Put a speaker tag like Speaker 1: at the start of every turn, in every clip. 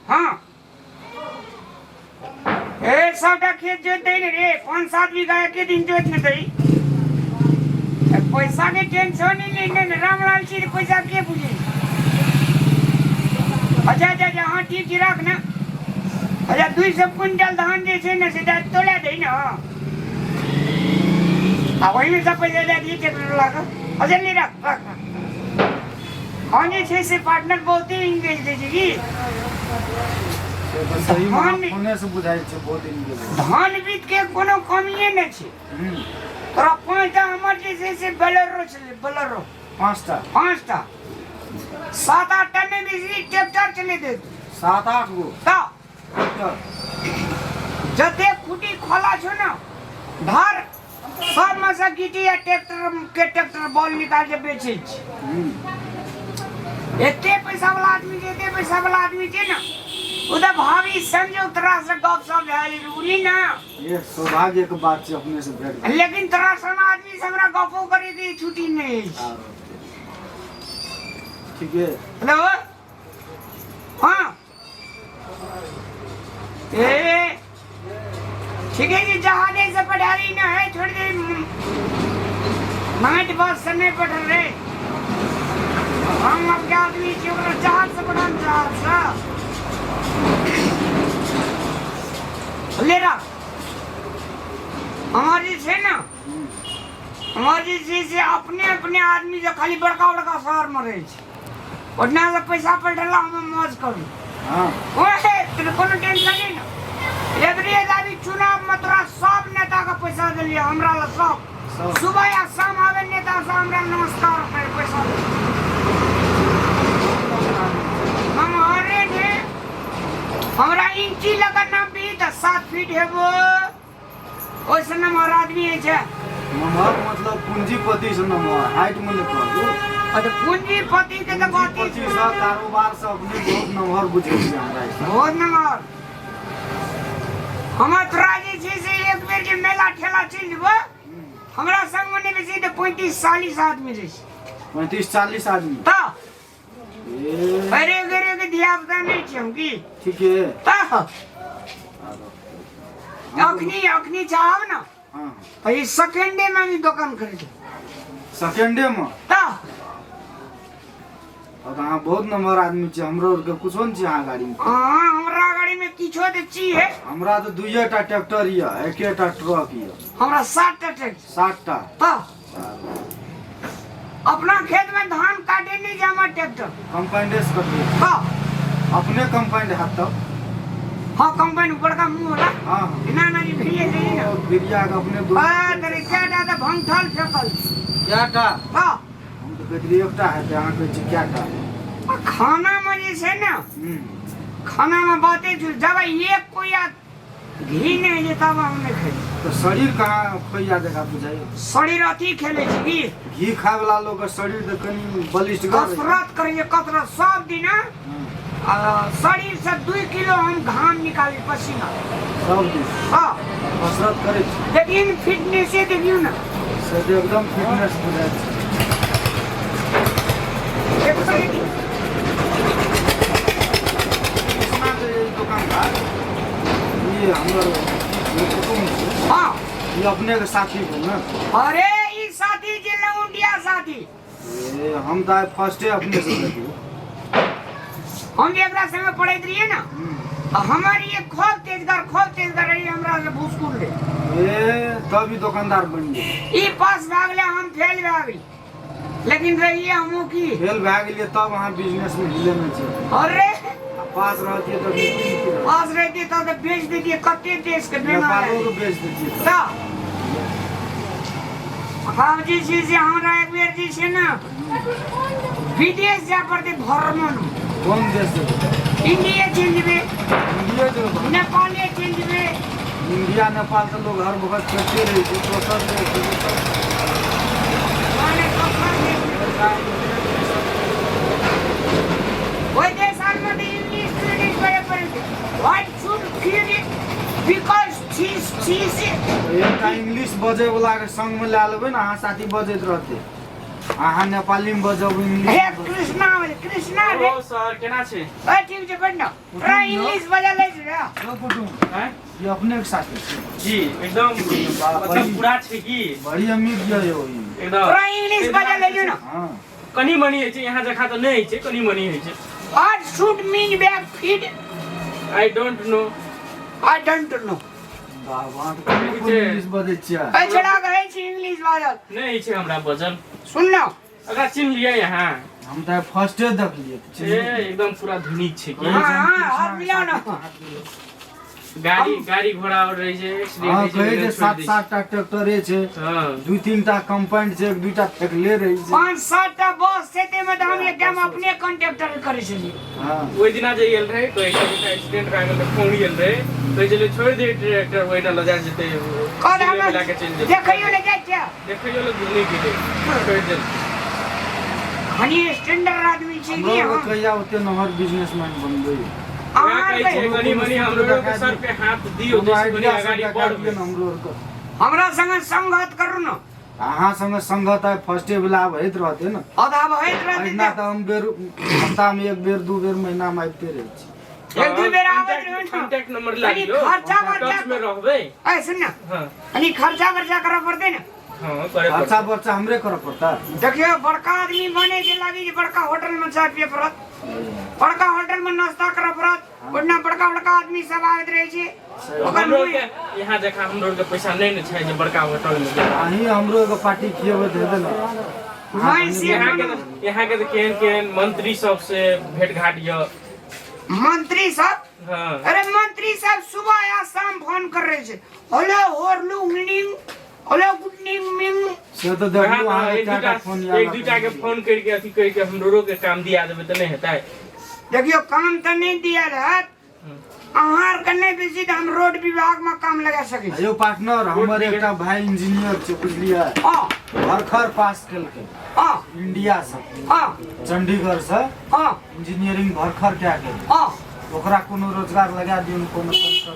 Speaker 1: हाँ ए सबटा खेत जोत दे रे 5-7 बीघा के दिन जोत न दई पैसा के टेंशन ही नहीं रामलाल जी पैसा के बुझे अच्छा हाँ ठीक राख ना अच्छा 200 क्विंटल धान जे छे न से तोला दे न आ वही में सब पैसा दे दिए ट्रैक्टर लगा अच्छा ले रख हाँ जे छे से पार्टनर बहुत ही इंगेज दे जी
Speaker 2: होने से बुझाई छे बहुत इंगेज
Speaker 1: धान बीत के कोनो कमिए न छे तोरा 5टा हमर जे से बोलेरो चले बोलेरो 5टा 7-8 टन में बिजली ट्रैक्टर चले दे
Speaker 2: 7-8 गो
Speaker 1: ता जते खुटी खोला छो ना धार सब मसा गिटी या ट्रैक्टर बॉल निकाल के बेचे एते पैसा वाला आदमी जे ना उधर भाभी संजो तरह से गप सब झाली रूली ना
Speaker 2: ये सौभाग्य के बात छे अपने से भेट
Speaker 1: लेकिन तरह सन आदमी से हमरा गपो करे के छुट्टी नहीं
Speaker 2: ठीक है
Speaker 1: हेलो हाँ ए ठीक है जी जहाजे से पढ़ाई ना है थोड़ी देर नाइट बस से नहीं पढ़ रहे हम अब क्या आदमी जहाज से पढ़ान जहाज ले रहा हमारी से ना हमारी से अपने आदमी जो खाली बड़का शहर में रहे उतना से पैसा पलटला हम मौज करू
Speaker 2: हां
Speaker 1: ओए तेरे कोनो टेंशन नहीं ना एवरी दादी चुनाव में तोरा सब नेता का पैसा दिलिए हमरा ला सब सुबह या शाम आवे नेता से हमरा नमस्कार करे पैसा हमारे ने हमरा इंची लगा नाम भी 7 फीट है वो ओइसे नंबर आदमी है छे
Speaker 2: नंबर मतलब पूंजीपति से नंबर हाइट में नहीं कहू
Speaker 1: अरे पूंजीपति के तो बात ही
Speaker 2: सा कारोबार से अपने बहुत नंबर बुझे हमरा
Speaker 1: बहुत नंबर हमरा तोरा जे छै से एक बेर के मेला ठेला चल जेबो हमरा संग में बेसी तो 35-40 आदमी रहे
Speaker 2: 35-40 आदमी
Speaker 1: ता अरे गरे के दिया पता नहीं छै हम की
Speaker 2: ठीक है
Speaker 1: ता अखनी चाहब ना
Speaker 2: हां
Speaker 1: ई सेकंडे में भी दुकान कर दे
Speaker 2: सेकंडे में
Speaker 1: ता
Speaker 2: अब हां बहुत नंबर आदमी छै हमरो के कुछो न छै हां गाड़ी में
Speaker 1: हां हमरा गाड़ी में किछो दे ची है
Speaker 2: हमरा तो 2टा ट्रैक्टर या एकेटा ट्रक या
Speaker 1: हमरा 60टा ट्रैक्टर
Speaker 2: 60टा
Speaker 1: ता अपना खेत में धान काटे नहीं जामा ट्रैक्टर
Speaker 2: कंपाउंड से कटो
Speaker 1: हाँ
Speaker 2: अपने कंपाउंड हाथ तब
Speaker 1: हाँ कंपाउंड ऊपर का मुंह होला
Speaker 2: हां
Speaker 1: ना ना जी भिड़िए नहीं ना
Speaker 2: बिरिया के अपने दो
Speaker 1: तेरे क्या डाटा भंगथल फेंकल
Speaker 2: क्याटा
Speaker 1: हाँ
Speaker 2: हम तो कहली एकटा है ते अहाँ कहै छी क्याटा
Speaker 1: खाना में जे छै ना खाना में बातें जो जब एक कोई घी नहीं जे तब हम नहीं खाई
Speaker 2: तो शरीर कहाँ खोइया देखा बुझाई
Speaker 1: शरीर अथी खेले छी
Speaker 2: घी खाए वाला लोग का शरीर तो कनी बलिष्ठ
Speaker 1: कसरत करिए कसरत सब दिन शरीर से 2 किलो हम घाम निकाली पसीना
Speaker 2: सब दिन
Speaker 1: हाँ
Speaker 2: कसरत करे छी
Speaker 1: लेकिन फिटनेस से देखियो ना
Speaker 2: से एकदम फिटनेस बुझाई दुकानदार ये
Speaker 1: हाँ
Speaker 2: ये अपने के साथी हो ना
Speaker 1: अरे ई साथी जे लौंडिया साथी
Speaker 2: ए हम तो फर्स्ट अपने से देखियो
Speaker 1: हम एकरा संगे पढ़ैत रहिए ना हमारी ये खूब तेजगार रही हमरा से भूसकुल ले
Speaker 2: ए तभी दुकानदार बन गए
Speaker 1: ई पास भाग ले हम फेल भाग गई लेकिन रहिए हमू की
Speaker 2: फेल भाग लिए तब वहाँ बिजनेस में ढीले में छे
Speaker 1: अरे
Speaker 2: पास रहती तो
Speaker 1: पास रहती तो बेच देती कते देश के बीमार
Speaker 2: नेपालों को बेच देती
Speaker 1: ता हम जी से हमरा एक बेर जी से ना विदेश जा पड़ते भ्रमण
Speaker 2: कौन देश से
Speaker 1: इंडिया चल जेबे
Speaker 2: इंडिया जो
Speaker 1: नेपाल चल जेबे
Speaker 2: इंडिया नेपाल के लोग हर वक्त करते रहे थे तो सब
Speaker 1: माने वो देश में इंग्लिश ट्रेनिंग करे पड़े what should feel it because she
Speaker 2: एक इंग्लिश बजे वाला के संग में ले लेबे ना हां साथी बजैत रहते अहाँ नेपाली में बजब इंग्लिश
Speaker 1: हे
Speaker 2: में बजब।
Speaker 1: कृष्णा रे
Speaker 3: ओ सर केना छै
Speaker 1: ए ठीक छै बढ़िया पूरा इंग्लिश बजा ले छै
Speaker 2: यो कुटुम
Speaker 3: हैं
Speaker 2: ये अपने के साथ है।
Speaker 3: जी एकदम मतलब पूरा छै की
Speaker 2: बड़ी अमीर ये यो ई।
Speaker 3: एकदम
Speaker 1: पूरा इंग्लिश बजा ले छै ना
Speaker 2: हाँ
Speaker 3: कनी मनी होइ छै यहाँ जखा तऽ नहि होइ छै कनी मनी होइ छै
Speaker 1: और shoot mean back feed
Speaker 3: I don't know
Speaker 1: I don't know
Speaker 2: बाबा तो कोन इंग्लिश बजै छियै।
Speaker 1: ए छड़ा कहै छी इंग्लिश बाजल
Speaker 3: नहि होइ छै हमरा बजल
Speaker 1: सुन ना
Speaker 3: अगर चिन्ह लिया यहाँ
Speaker 2: हम तो फर्स्टे देखलिए
Speaker 3: ए एकदम पूरा धुनीत छै की
Speaker 1: हाँ हाथ मिलाओ ना
Speaker 3: गाड़ी घोड़ा और रहै छै
Speaker 2: हाँ
Speaker 3: एक्सीडेंट
Speaker 2: कहे छै 7-7 टा ट्रैक्टरे छै
Speaker 3: हां
Speaker 2: 2-3 टा कंपाउंड छै 1-2 टा फेकले रही छै।
Speaker 1: 5-7 टा बस छै ते में हम एक टाइम अपने कंडक्टर करै छी
Speaker 2: हाँ
Speaker 3: ओइ दिना जे गेल रहे कोइ एक्सीडेंट भए गेल तऽ फोन गेल रहे कहै छलै छोड़ि दे ट्रैक्टर ओइना लगा जेतै
Speaker 1: कल हम
Speaker 3: मिला के चलि जेतै
Speaker 1: देखैयो ले जाइ छै
Speaker 3: देखैयो लग नहीं गेलै छोड़ि दे
Speaker 1: हनी स्टैंडर्ड आदमी छै
Speaker 2: हमरो
Speaker 1: की
Speaker 2: के
Speaker 1: हम
Speaker 2: कहिया ओते नहर बिजनेसमैन बनबै।
Speaker 3: वहाँ कहै छै कनी मनी हमरो के सर पे हाथ दियो जैसे कनी अगाडि बढ़बै
Speaker 2: हमरो के
Speaker 1: हमरा संग संगत करू न
Speaker 2: अहाँ संग संगत है फर्स्टे वाला होइत रहते न।
Speaker 1: आधा भैत रहते
Speaker 2: अहिना त हम बेर हफ्ता में 1 बेर 2 बेर महीना में आबिते रहै छी।
Speaker 1: एक दू बेर आबैत रहै न
Speaker 3: कांटेक्ट नंबर ला
Speaker 1: कनी
Speaker 3: लियो
Speaker 1: खर्चा
Speaker 3: टच में
Speaker 1: बर्चा
Speaker 3: रहबै
Speaker 1: ए सुन ना
Speaker 3: हां
Speaker 1: कनी खर्चा बर्चा करऽ पड़तै न
Speaker 3: हां करे
Speaker 2: खर्चा बर्चा हमरे करऽ पड़ता।
Speaker 1: देखियो बड़का आदमी बने के लागी जे बड़का होटल में चाय पिए पड़त बड़का होटल में नाश्ता करऽ पड़त ओना बड़का बड़का आदमी सब आबैत रहै छै ओकर
Speaker 3: हमरो
Speaker 1: मुँह
Speaker 3: के यहाँ देखा हमरो के पैसा नहीं न छै जे बड़का होटल में जाए
Speaker 2: अहीं हमरो एगो पार्टी खियेबै दे दे न।
Speaker 1: मैं से
Speaker 3: यहाँ के केहन केहन मंत्री सब से भेंट घाट य
Speaker 1: मंत्री सब
Speaker 3: हां
Speaker 1: अरे मंत्री साहब सुबह या शाम फोन कर रहे थे हेलो होरलू मिनिंग हेलो गुड इवनिंग
Speaker 2: से तो देखलू
Speaker 3: वहाँ
Speaker 2: अहाँ
Speaker 3: एक
Speaker 2: टाटा फोन या
Speaker 3: एक दूटा के फोन करके अथी करके हमरो के काम दिया देबै तऽ नहीं हेतै
Speaker 1: देखियो काम तो नहीं दिया रहत अहार करने बेसी हम रोड विभाग में काम लगा सके छी।
Speaker 2: यो पार्टनर हमर एकटा भाई इंजीनियर छै बुझलियै
Speaker 1: हां
Speaker 2: भरखर पास केलकै
Speaker 1: हां
Speaker 2: इंडिया से
Speaker 1: हां
Speaker 2: चंडीगढ़ से
Speaker 1: हां
Speaker 2: इंजीनियरिंग भरखर क्या गेल
Speaker 1: हां
Speaker 2: ओकरा कोनो रोजगार लगा दियौ कोनो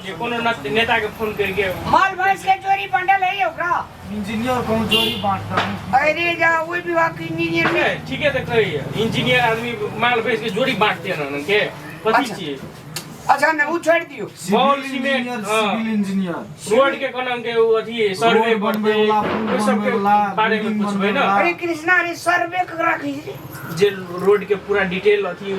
Speaker 3: ये कोनो नेता के फोन करके
Speaker 1: माल भैंस के चोरी बंडल है ओकरा
Speaker 2: इंजीनियर कहूँ चोरी बांटता
Speaker 1: अरे जा वही विभाग के इंजीनियर ने
Speaker 3: ठीक है तो कही इंजीनियर आदमी माल भेज के जोड़ी बांटते हैं ना के पति
Speaker 1: अच्छा।
Speaker 3: छिए
Speaker 1: अच्छा ना वो छोड़ दियो
Speaker 3: बॉल
Speaker 2: सिविल
Speaker 3: सीमेंट,
Speaker 2: इंजीनियर
Speaker 3: हाँ।
Speaker 2: सिविल इंजीनियर
Speaker 3: रोड के कोनम के वो अथी सर्वे
Speaker 2: रोड बनबै वाला, पुल
Speaker 3: ओइ सब
Speaker 2: बनबै
Speaker 3: के
Speaker 2: वाला,
Speaker 3: बारे में
Speaker 2: बिल्डिंग
Speaker 3: पूछबै
Speaker 2: बनबै
Speaker 3: ना
Speaker 2: वाला।
Speaker 1: अरे कृष्णा रे सर्वे करा की
Speaker 3: जे रोड के पूरा डिटेल अथी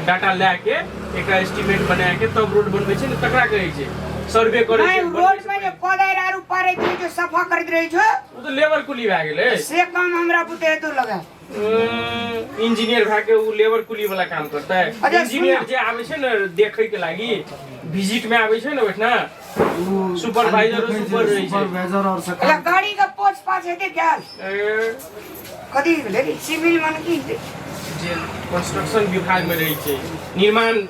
Speaker 3: डाटा ला के एक एस्टीमेट बना के तब रोड बनबै छै ने तकरा कहै छै सर्वे करे
Speaker 1: नहीं
Speaker 3: छै
Speaker 1: रोड में जो पदार आरु पारे के जो सफा करत रही छो
Speaker 3: वो तो लेबर कुली भए गेलै
Speaker 1: से काम हमरा बुते तो लगा
Speaker 3: इंजीनियर भए के उ लेबर कुली वाला काम करता है
Speaker 1: अच्छा,
Speaker 3: इंजीनियर
Speaker 1: सुन
Speaker 3: जे आबै छै ने देखै के लागि विजिट में आबै छै ने ओठना सुपरवाइजर और सुपर रहै छै
Speaker 2: सुपरवाइजर और
Speaker 1: अरे
Speaker 2: सका
Speaker 1: गाड़ी का पोछ पाछ है क्या
Speaker 3: ए,
Speaker 1: कदी ले सिविल मन की
Speaker 3: जे कंस्ट्रक्शन विभाग में रहै छै निर्माण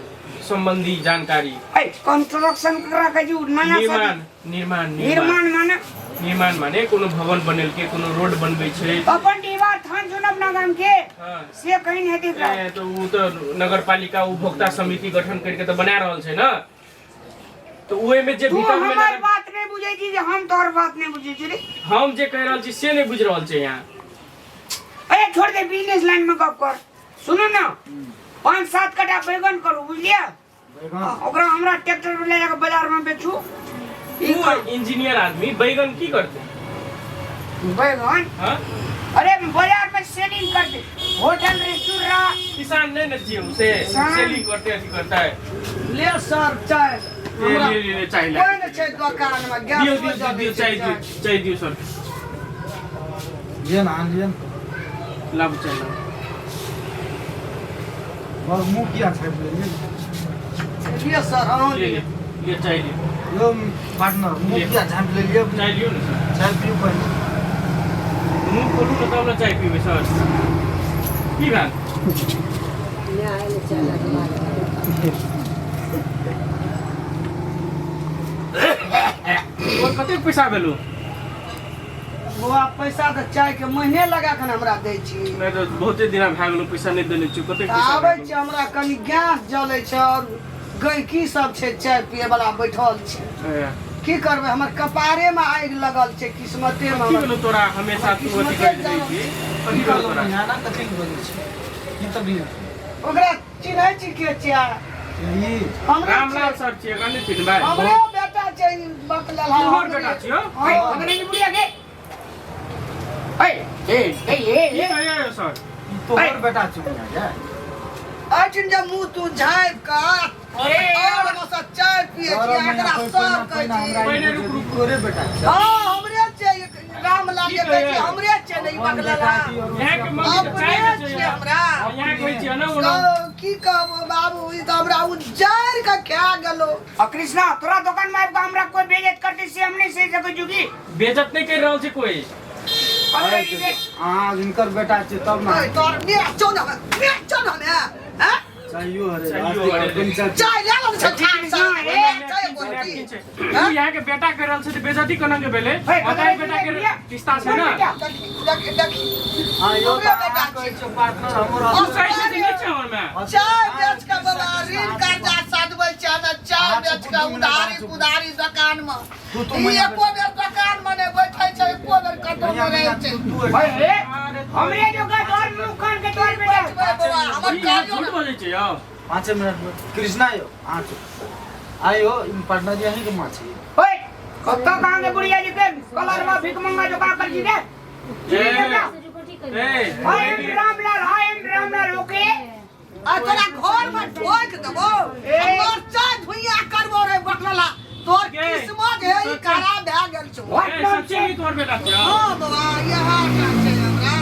Speaker 3: संबंधी जानकारी
Speaker 1: ए कंस्ट्रक्शन करा के जो नया
Speaker 3: निर्माण निर्माण
Speaker 1: निर्माण माने
Speaker 3: निर्माण माने कोनो भवन बनेल के कोनो रोड बनबै छै
Speaker 1: अपन दीवार थान चुनब ना गाम के
Speaker 3: हाँ।
Speaker 1: से कहीं नहीं दिख रहा
Speaker 3: ए, तो उ तो नगरपालिका उपभोक्ता समिति गठन करके तो बना रहल छै ना तो उहे में जे
Speaker 1: तू
Speaker 3: भीतर में
Speaker 1: हमार बात नहीं बुझे छी जे हम तोर बात नहीं बुझे छी रे
Speaker 3: हम जे कह रहल छी से नहीं बुझ रहल छै यहाँ
Speaker 1: अरे छोड़ दे बिजनेस लाइन में गप कर सुनो ना 5-7 कटा बैगन करू बुझलिया ओकरा हमरा ट्रैक्टर पे ले जाके बाजार में बेचू ई
Speaker 3: तू
Speaker 1: कर
Speaker 3: इंजीनियर आदमी बैगन की करते
Speaker 1: बैगन
Speaker 3: हाँ
Speaker 1: अरे बाजार में सेलिंग कर दे होटल रेस्टोरेंट
Speaker 3: किसान नहीं न चाहिए उसे
Speaker 1: किसान?
Speaker 3: सेलिंग करते अथी करता है
Speaker 1: ले सर चाय
Speaker 3: ले चाय ला
Speaker 1: कोई न छै दुकान में
Speaker 3: दियो
Speaker 1: गैस
Speaker 3: दियो दियो चाय दियो सर
Speaker 2: लियन आन लियन
Speaker 3: लाभ चाय ला
Speaker 2: और मुंह किया छाप लेलिए
Speaker 1: ले सर हां
Speaker 3: ले ले ले चाय ले
Speaker 2: यो पार्टनर मुंह किया छाप लेलिए
Speaker 3: चाय लियो ना सर
Speaker 2: चाय पियो पहले
Speaker 3: मुंह खोलू ना तब ना चाय पीबे सर की बात और कते पैसा भेलू
Speaker 1: वो पैसा तो चाय के महीने लगा के हमरा दै छी
Speaker 3: मैं तो बहुते दिन भए गेलू पैसा नहीं देने छी कते पैसा
Speaker 1: आबै
Speaker 3: भेलू?
Speaker 1: छै हमरा कनी गैस जलै छै और गैकी सब छै चाय पिए वाला बैठल छै
Speaker 3: ए,
Speaker 1: की करबै हमर कपारे में आगि लगल छै किस्मते में
Speaker 3: की भेलू तोरा हमेशा तू अथी करैत रहै छी कथी
Speaker 2: निकल
Speaker 3: कहल तोरा?
Speaker 2: यहाँ ना कथी बोलै छै ई तऽ भी
Speaker 4: ओकरा चिन्है छी के छिया
Speaker 2: ई
Speaker 4: हमरा
Speaker 3: रामलाल सर छियै कने चिन्हबै
Speaker 4: हमरे बेटा छै बकलल
Speaker 3: तोहर बेटा छियो
Speaker 1: ओए अंग्रेजी बुढ़िया के ओए ए
Speaker 3: की कहै सर
Speaker 2: ई तोहर बेटा छै यहाँ
Speaker 4: अचिन जे मुंह तू झाइप का और बस चाय पिए छी एकरा सर कहै छी
Speaker 3: पहिले रुक रुक
Speaker 2: तोरे बेटा छै
Speaker 4: हां हमरे छै रामलाल के कहै छी हमरे छै नहीं बकलल
Speaker 3: यहाँ के मम्मी के चाय
Speaker 4: हमरे
Speaker 3: बेचै
Speaker 4: छै हमरा
Speaker 3: यहाँ कहै छियै ना ओना
Speaker 4: की कहबो बाबू ई त हमरा उजार का खा गेलो
Speaker 1: कृष्णा तोरा दुकान में आबि हमरा कोई बेइज्जत करते से हमने से सके जुगी
Speaker 3: बेइज्जत नहीं कर रहल छै कोई
Speaker 1: अरे ई देख
Speaker 2: अहाँ जिनकर बेटा छै तब ना
Speaker 4: ओए तोर ने चोन हमें हैं
Speaker 2: चाहियो हरे
Speaker 3: चाहियो हरे।
Speaker 2: पंचायत
Speaker 4: चाय ले लो छै खान सा चाय बोलती
Speaker 3: तू यहाँ के बेटा कर रहल छै त बेइज्जती कोना के भेले बताइ बेटा के रिश्ता छै ना
Speaker 4: देखी
Speaker 2: आयो
Speaker 4: हमरे बेटा
Speaker 2: कहै छै पार्टनर हमर
Speaker 3: तू सही से नहीं छै हमर में
Speaker 4: चाय बेच के बाबा ऋण कर्जा साधबै छै ना चाय बेच के उधारी दुकान में ई एको बेर दुकान में नहीं बैठै छै एको बेर कतौ में रहै छै
Speaker 1: ओए हमरे जो का तोर मुंह कान के तोर बेटा
Speaker 4: बाबा हमर
Speaker 3: ई यहाँ
Speaker 4: काजो
Speaker 3: झूठ बोलै छै यौ
Speaker 2: 5 मिनट में कृष्णा यो आयो इन पार्टनर जी यहीं के मां छै
Speaker 1: ओए कत्तो कहां के बुढ़िया जी के कलर में भीख मंगा जो का कर जी दे
Speaker 3: ए
Speaker 1: हाय रामलाल ओके
Speaker 4: आ तोरा घर में ठोक देबो हमर चाय धुइया करबो रे बकला तोर किस्मत है ई खराब भए गेल छौ
Speaker 3: ए सच्चे ही तोर बेटा छै
Speaker 4: हां बाबा यहाँ का छै हमरा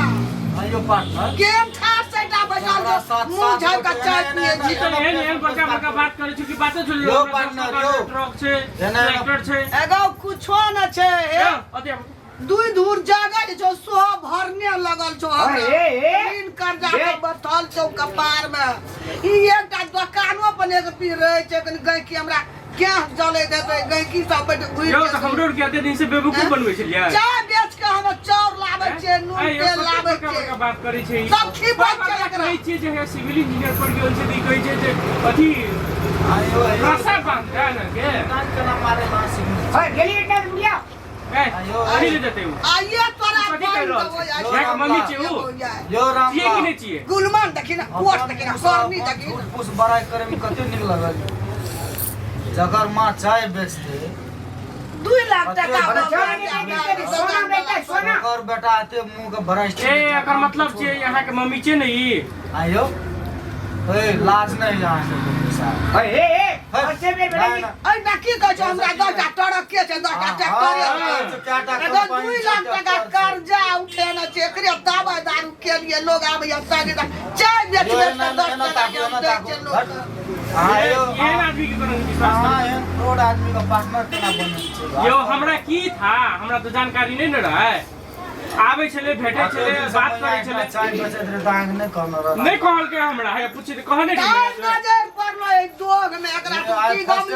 Speaker 2: आयो पार्टनर
Speaker 4: केम ठार सेटा बैठल छौ मुंह झाड़ के चाय पिए छी
Speaker 3: तो एहन बड़का बड़का बात करे छी कि बाते छोड़
Speaker 2: यो पार्टनर, यो।
Speaker 3: ट्रक छै
Speaker 2: एना-
Speaker 3: ट्रैक्टर छै
Speaker 4: एगो कुछो न छै
Speaker 3: अते
Speaker 4: दुई धूर जगह जो सो भरने लगल छौ
Speaker 1: अरे, ए।
Speaker 4: ऋण कर्जा के बैठल छौ कपार में ई एकटा दुकानो पर एक पी रहे छै कनी गई की हमरा गैस जले देबै गई की सब बैठ घुरि
Speaker 3: यो त हमरो के अते दिन से बेवकूफ बनबै छलियै
Speaker 4: चाय बेच के हम चाउर लाबै छियै नून
Speaker 3: ए
Speaker 4: तेल लाबै
Speaker 3: बड़का
Speaker 4: छियै
Speaker 3: बड़का बात करे छै
Speaker 4: सब की बात छै एकरा
Speaker 3: कहै छियै जे सिविल इंजीनियर पर गेल छै दी कहै छै जे अथी
Speaker 2: आयो
Speaker 3: रास्ता बांध है ना के
Speaker 2: कान केना मारे मासी
Speaker 1: ओए गेली इतना बुढ़िया
Speaker 3: ए अथी ले देते हूं
Speaker 4: आइए तोरा
Speaker 3: कथी कहि रहल
Speaker 4: देबो
Speaker 3: छी? यहाँ के मम्मी छै उ
Speaker 2: यो राम
Speaker 3: छियै कि नहीं छियै
Speaker 4: गुलमान देखी ना कोट देखी ना सरनी देखी ना
Speaker 2: पुस बड़ाई करे में कते निक लगल जगर मां चाय बेचते
Speaker 4: 2 लाख टका
Speaker 2: अरे,
Speaker 1: सोना बेटा सोना
Speaker 2: ओकर बेटा एते मुंह के भराइस्ट
Speaker 3: ए एकर मतलब जे यहाँ के मम्मी छै ने ई
Speaker 2: आयो ओए लाज नहीं यहाँ से पैसा
Speaker 1: ओए ए अच्छे बेर बेटा जी
Speaker 4: आई ना की कहै छै हमरा 10टा ट्रक के छै 10टा ट्रैक्टर एगो 2 लाख टका कर्जा उठेने छै एकरे दवाई दारू के लिए लोग आबै सागे चाय बेचबे त 10 टका दै छै लोग
Speaker 2: आयो
Speaker 3: एहन आदमी के कोनो विश्वास
Speaker 2: हां
Speaker 3: नहीं।
Speaker 2: एहन रोड आदमी का पार्टनर केना बनै छै
Speaker 3: यो हमरा की था हमरा तो जानकारी नहीं न रहे आबै छले भेटे छले बात करे छले
Speaker 2: चाय बेचत रे दांग नहीं कहनो रहा
Speaker 3: नहीं कहल के हमरा है पूछे त कहने
Speaker 4: दान
Speaker 3: के
Speaker 4: नजर पड़लो ए दोग में एकरा तो की गमी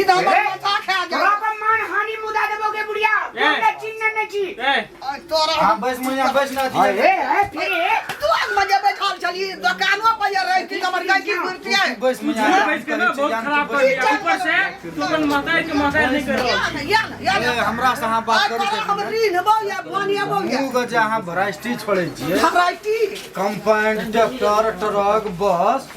Speaker 4: ई त हमर माथा खा जा
Speaker 1: तोरा पर मान हानि मुदा देबो के बुढ़िया तोरा चिन्ह नहीं छी
Speaker 3: ए
Speaker 4: तोरा
Speaker 2: हां बस मुइया बस ना
Speaker 1: ओए
Speaker 2: दिए
Speaker 1: ए फिर ए
Speaker 4: दोग में जे बैठल छली दुकानो पर ये रही थी हमर गाय की गुरती है
Speaker 2: बस मुइया
Speaker 3: मुझे बैठ के ना बहुत खराब कर दिया ऊपर से तू अपन मताई के मताई नहीं कर रहा
Speaker 2: ए हमरा से अहाँ बात करू
Speaker 4: तोरा हम ऋण बो या पानी बो या
Speaker 2: मुंह के जे अहाँ भराइस्टी छोड़ै छियै
Speaker 4: हराइती
Speaker 2: कंपाउंड ट्रैक्टर ट्रक बस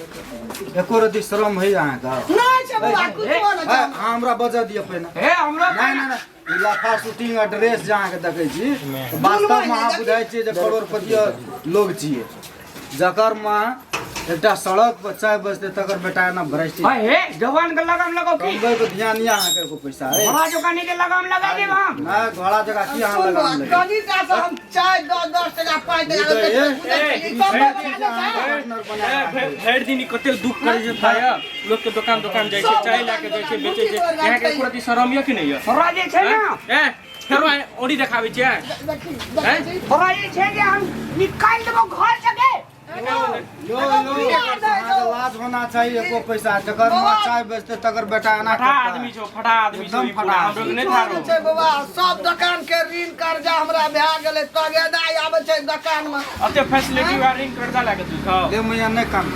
Speaker 2: एको रति श्रम है अहाँ का
Speaker 4: नहीं छै बुआ कुछो न छै
Speaker 2: हमरा बजा दिए पहिने
Speaker 1: ए हमरो
Speaker 2: नहीं नहीं नहीं लाफा शूटिंग एड्रेस जहाँ के देखै छी वास्तव में अहाँ बुझाइ छियै जे करोड़पति लोग छियै जकर माँ एकटा सड़क पर चाय बजते तकर बेटा एना भ्रष्ट
Speaker 1: ओए ए जवान के लगाम लगाओ की
Speaker 2: कमबै पे ध्यान नहीं अहाँ के पैसा है
Speaker 1: घोड़ा दुकानी के लगाम लगा देब हम
Speaker 2: ना घोड़ा जगह की अहाँ लगा ले
Speaker 4: कनी टा से हम चाय 10 टका 5 टका
Speaker 3: भेड़ दिन कते दुख करे छै भाया लोग के दुकान जाय छै चाय लाके जाय छै बेचे छै यहाँ के एको रति शरम ये कि नहीं है
Speaker 1: तोरा जे छै ना
Speaker 3: ए फेरो ओडी देखाबै छै
Speaker 1: तोरा जे छै जे हम निकाल देबो घर से के
Speaker 2: यो लाज होना चाहिए एको पैसा जकर माँ चाय बेचते तकर बेटा एना
Speaker 3: फटा आदमी छौ फटा आदमी छौ
Speaker 2: एकदम फटा
Speaker 3: हमरो के नहीं थारो
Speaker 4: छै बाबा सब दुकान के ऋण कर्जा हमरा भए गेलै तगेदा आबै छै दुकान में
Speaker 3: अते फैसिलिटी वारिंग कर्जा लागे तू खाओ
Speaker 2: ले मैया नहीं काम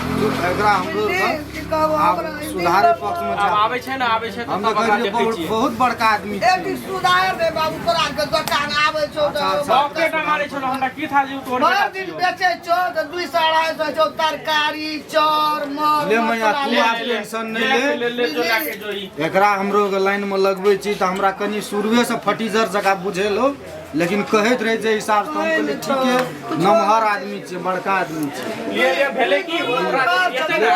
Speaker 2: एकरा हमरो
Speaker 4: की कहबो हमरा
Speaker 2: सुधारे पक्ष में
Speaker 3: अब आवे छै ना आवे छै
Speaker 2: हम
Speaker 3: तब ओकरा
Speaker 2: देखिए
Speaker 3: देखै छियै
Speaker 2: बहुत बड़का आदमी
Speaker 4: एटी सुधार दे बाबू तोरा के दुकान आबै छौ
Speaker 2: अच्छा,
Speaker 4: त
Speaker 2: अच्छा।
Speaker 3: पॉकेट मारे छलो हमरा की था जे तोड़
Speaker 4: भर दिन बेचे छौ त 200-250 छौ तरकारी चौर मर
Speaker 2: ले मैया तू आज टेंशन नहीं ले
Speaker 3: ले जो लाके जो ई
Speaker 2: एकरा हमरो के लाइन में लगबै छी त हमरा कनी शुरुए से फटीजर जगह बुझेलो लेकिन कहैत रहे जे हिसाब से हम कहलिए ठीके नमहर आदमी छै बड़का आदमी छै
Speaker 3: ये भेले की ओकरा एते ना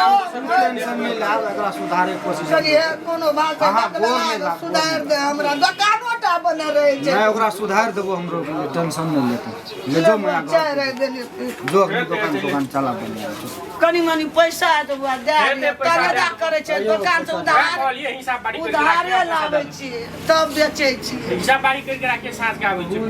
Speaker 2: टेंशन नहीं ले एकरा सुधारे के कोशिश
Speaker 4: करिए कोनो बात
Speaker 2: अहाँ गोर नहीं
Speaker 4: बदला
Speaker 2: लाग,
Speaker 4: सुधार दे हमरा दुकानोटा बने रहे छै
Speaker 2: मैं ओकरा सुधार देबो हमरो के टेंशन नहीं लेते ले जो मैं
Speaker 4: चाय रह देली
Speaker 2: जो अपनी दुकान चला बने
Speaker 4: कनी मनी पैसा है तो बुआ दे दे कर्जा करे छै दुकान से उधार
Speaker 3: कहलिए हिसाब बाड़ी करके
Speaker 4: उधारे लाबै छी तब बेचै छी
Speaker 3: हिसाब बाड़ी करके राखे साथ के आबै छै